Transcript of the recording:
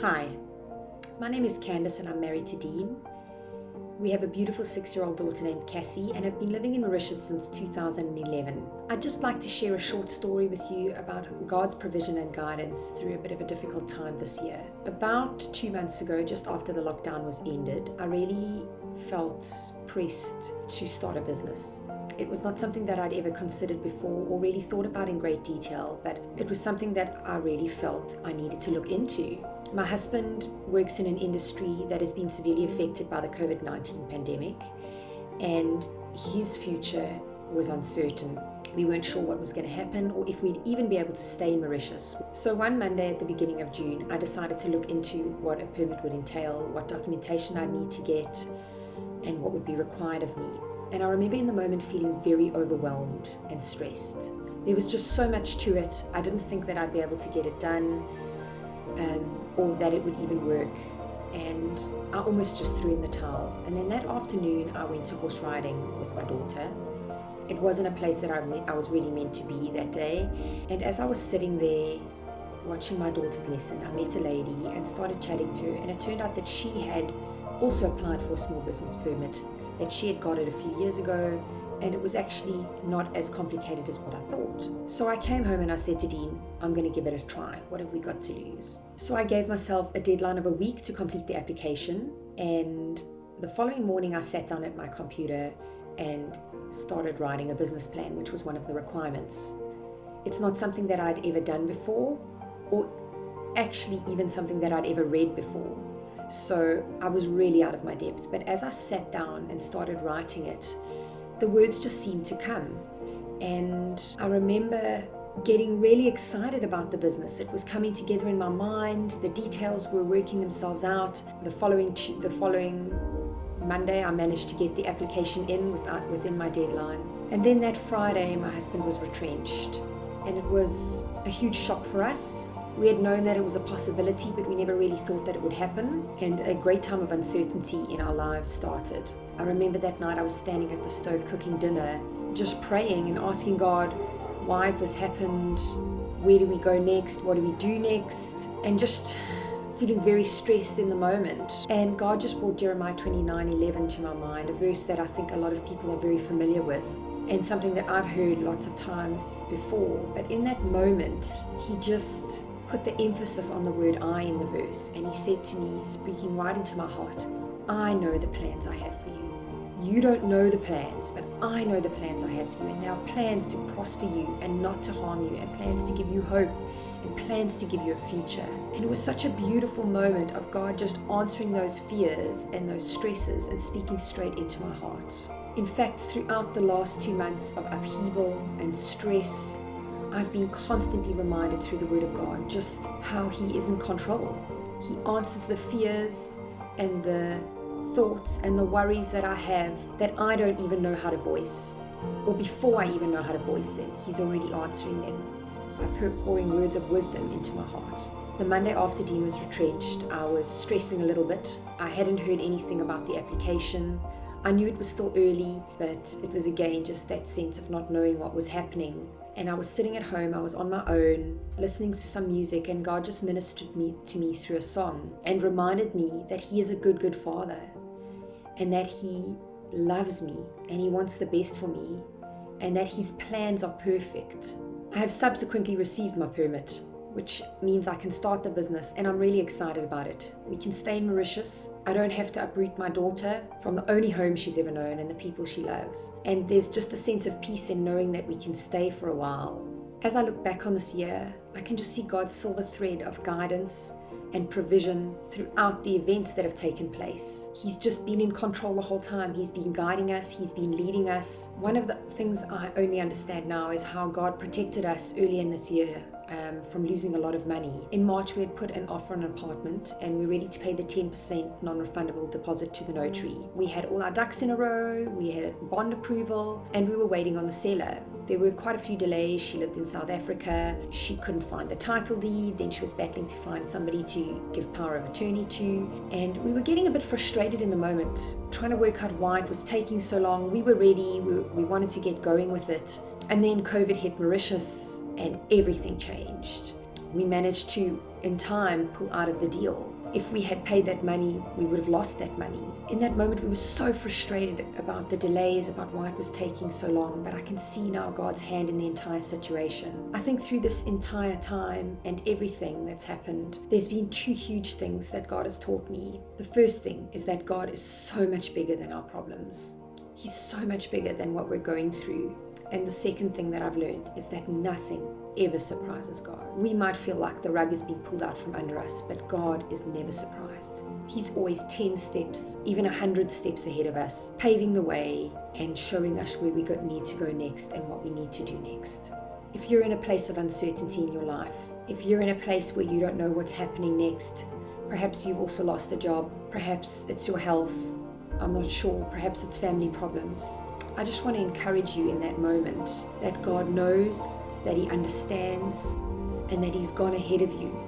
Hi, my name is Candice and I'm married to Dean. We have a beautiful 6-year-old daughter named Cassie and have been living in Mauritius since 2011. I'd just like to share a short story with you about God's provision and guidance through a bit of a difficult time this year. About 2 months ago, just after the lockdown was ended, I really felt pressed to start a business. It was not something that I'd ever considered before or really thought about in great detail, but it was something that I really felt I needed to look into. My husband works in an industry that has been severely affected by the COVID-19 pandemic, and his future was uncertain. We weren't sure what was going to happen or if we'd even be able to stay in Mauritius. So one Monday at the beginning of June, I decided to look into what a permit would entail, what documentation I'd need to get, and what would be required of me. And I remember in the moment feeling very overwhelmed and stressed. There was just so much to it. I didn't think that I'd be able to get it done, or that it would even work. And I almost just threw in the towel. And then that afternoon, I went to horse riding with my daughter. It wasn't a place that I was really meant to be that day. And as I was sitting there watching my daughter's lesson, I met a lady and started chatting to her. And it turned out that she had also applied for a small business permit, that she had got it a few years ago, and it was actually not as complicated as what I thought. So I came home and I said to Dean, I'm going to give it a try. What have we got to lose? So I gave myself a deadline of a week to complete the application, and the following morning I sat down at my computer and started writing a business plan, which was one of the requirements. It's not something that I'd ever done before, or actually even something that I'd ever read before. So I was really out of my depth. But as I sat down and started writing it, the words just seemed to come. And I remember getting really excited about the business. It was coming together in my mind. The details were working themselves out. The following Monday, I managed to get the application in within my deadline. And then that Friday, my husband was retrenched. And it was a huge shock for us. We had known that it was a possibility, but we never really thought that it would happen. And a great time of uncertainty in our lives started. I remember that night I was standing at the stove cooking dinner, just praying and asking God, why has this happened? Where do we go next? What do we do next? And just feeling very stressed in the moment. And God just brought Jeremiah 29:11 to my mind, a verse that I think a lot of people are very familiar with, and something that I've heard lots of times before. But in that moment, He just put the emphasis on the word I in the verse. And He said to me, speaking right into my heart, I know the plans I have for you. You don't know the plans, but I know the plans I have for you. And they are plans to prosper you and not to harm you, and plans to give you hope, and plans to give you a future. And it was such a beautiful moment of God just answering those fears and those stresses and speaking straight into my heart. In fact, throughout the last 2 months of upheaval and stress, I've been constantly reminded through the Word of God just how He is in control. He answers the fears and the thoughts and the worries that I have that I don't even know how to voice, or before I even know how to voice them, He's already answering them by pouring words of wisdom into my heart. The Monday after Dean was retrenched, I was stressing a little bit. I hadn't heard anything about the application. I knew it was still early, but it was again just that sense of not knowing what was happening. And I was sitting at home, I was on my own, listening to some music, and God just ministered to me through a song and reminded me that He is a good, good Father, and that He loves me and He wants the best for me, and that His plans are perfect. I have subsequently received my permit, which means I can start the business, and I'm really excited about it. We can stay in Mauritius. I don't have to uproot my daughter from the only home she's ever known and the people she loves. And there's just a sense of peace in knowing that we can stay for a while. As I look back on this year, I can just see God's silver thread of guidance and provision throughout the events that have taken place. He's just been in control the whole time. He's been guiding us. He's been leading us. One of the things I only understand now is how God protected us early in this year from losing a lot of money. In March, we had put an offer on an apartment, and we're ready to pay the 10% non-refundable deposit to the notary. We had all our ducks in a row, we had bond approval, and we were waiting on the seller. There were quite a few delays. She lived in South Africa. She couldn't find the title deed. Then she was battling to find somebody to give power of attorney to. And we were getting a bit frustrated in the moment, trying to work out why it was taking so long. We were ready. We wanted to get going with it. And then COVID hit Mauritius and everything changed. we managed to, in time, pull out of the deal. If we had paid that money, we would have lost that money. In that moment, we were so frustrated about the delays, about why it was taking so long, but I can see now God's hand in the entire situation. I think through this entire time and everything that's happened, there's been two huge things that God has taught me. The first thing is that God is so much bigger than our problems. He's so much bigger than what we're going through. And the second thing that I've learned is that nothing ever surprises God. We might feel like the rug has been pulled out from under us, but God is never surprised. He's always 10 steps, even 100 steps ahead of us, paving the way and showing us where we need to go next and what we need to do next. If you're in a place of uncertainty in your life, if you're in a place where you don't know what's happening next, perhaps you've also lost a job, perhaps it's your health, I'm not sure, perhaps it's family problems. I just want to encourage you in that moment that God knows, that He understands, and that He's gone ahead of you.